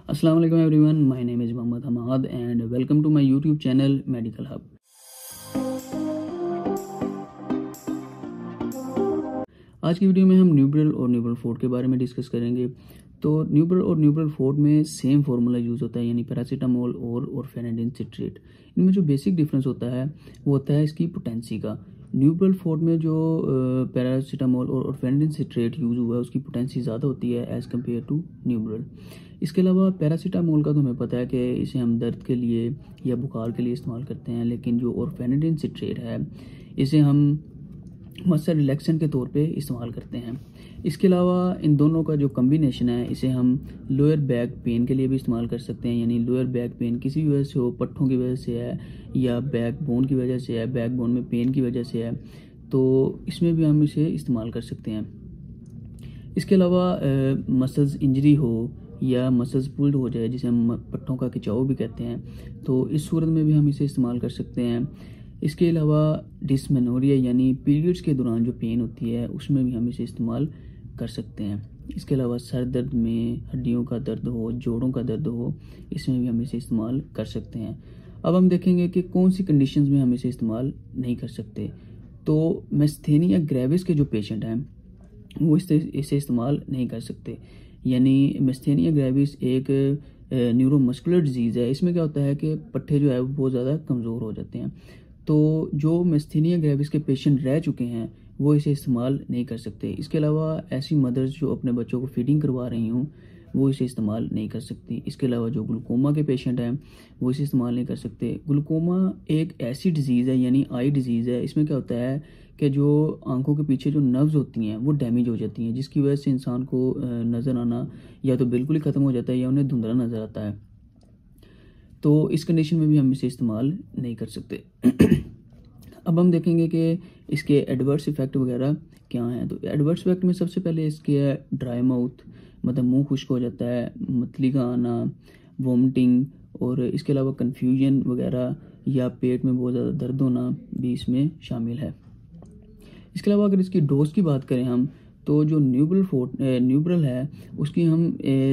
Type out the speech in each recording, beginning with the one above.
अस्सलाम वालेकुम everyone, my name is Mohammad Hamad and welcome to my YouTube channel medical hub. आज की वीडियो में हम न्यूब्रल और न्यूब्रल फोर्ट के बारे में डिस्कस करेंगे। तो न्यूब्रल और न्यूब्रल फोर्ट में सेम फार्मूला यूज़ होता है, यानी पैरासीटामोल और ऑरफेनेडिन सिट्रेट। इनमें जो बेसिक डिफरेंस होता है वो होता है इसकी पोटेंसी का। न्यूब्रल फोर्ट में जो पैरासीटामोल और ऑरफेनेडिन सिट्रेट यूज़ हुआ है उसकी पोटेंसी ज़्यादा होती है एज़ कम्पेयर टू न्यूब्रल। इसके अलावा पैरासीटामोल का तो हमें पता है कि इसे हम दर्द के लिए या बुखार के लिए इस्तेमाल करते हैं, लेकिन जो ऑरफेनेडिन सिट्रेट है इसे हम मसल रिलैक्सेंट के तौर पे इस्तेमाल करते हैं। इसके अलावा इन दोनों का जो कम्बिनेशन है इसे हम लोअर बैक पेन के लिए भी इस्तेमाल कर सकते हैं, यानी लोअर बैक पेन किसी भी वजह से हो, पट्ठों की वजह से है या बैक बोन की वजह से है, बैक बोन में पेन की वजह से है, तो इसमें भी हम इसे इस्तेमाल कर सकते हैं। इसके अलावा मसल्स इंजरी हो या मसल्स पुल्ड हो जाए, जिसे हम पट्टों का खिंचाव भी कहते हैं, तो इस सूरत में भी हम इसे इस्तेमाल कर सकते हैं। इसके अलावा डिस्मेनोरिया यानी पीरियड्स के दौरान जो पेन होती है उसमें भी हम इसे इस्तेमाल कर सकते हैं। इसके अलावा सर दर्द में, हड्डियों का दर्द हो, जोड़ों का दर्द हो, इसमें भी हम इसे इस्तेमाल कर सकते हैं। अब हम देखेंगे कि कौन सी कंडीशंस में हम इसे इस्तेमाल नहीं कर सकते। तो मैस्थेनिया ग्रेविस के जो पेशेंट हैं वो इसे इस्तेमाल नहीं कर सकते। यानी मैस्थेनिया ग्रेविस एक न्यूरोमस्कुलर डिजीज़ है। इसमें क्या होता है कि पट्टे जो है वो बहुत ज़्यादा कमज़ोर हो जाते हैं। तो जो मैस्थेनिया ग्रेविस के पेशेंट रह चुके हैं वो इसे इस्तेमाल नहीं कर सकते। इसके अलावा ऐसी मदर्स जो अपने बच्चों को फीडिंग करवा रही हों वो इसे इस्तेमाल नहीं कर सकती। इसके अलावा जो ग्लूकोमा के पेशेंट हैं वो इसे इस्तेमाल नहीं कर सकते। ग्लूकोमा एक ऐसी डिजीज़ है, यानी आई डिजीज़ है। इसमें क्या होता है कि जो आंखों के पीछे जो नर्व्स होती हैं वो डैमेज हो जाती हैं, जिसकी वजह से इंसान को नज़र आना या तो बिल्कुल ही ख़त्म हो जाता है या उन्हें धुंधला नज़र आता है। तो इस कंडीशन में भी हम इसे इस्तेमाल नहीं कर सकते। अब हम देखेंगे कि इसके एडवर्स इफ़ेक्ट वगैरह क्या हैं। तो एडवर्स इफ़ेक्ट में सबसे पहले इसके है ड्राई माउथ, मतलब मुंह खुश्क हो जाता है, मतली का आना, वॉमिटिंग, और इसके अलावा कन्फ्यूजन वगैरह या पेट में बहुत ज़्यादा दर्द होना भी इसमें शामिल है। इसके अलावा अगर इसकी डोज की बात करें हम, तो जो न्यूब्रल है उसकी हम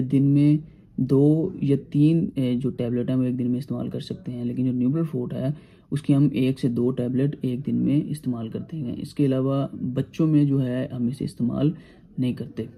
दिन में 2 या 3 जो टैबलेट हैं वो एक दिन में इस्तेमाल कर सकते हैं, लेकिन जो न्यूब्रल फोर्ट है उसकी हम 1 से 2 टैबलेट एक दिन में इस्तेमाल करते हैं। इसके अलावा बच्चों में जो है हम इसे इस्तेमाल नहीं करते।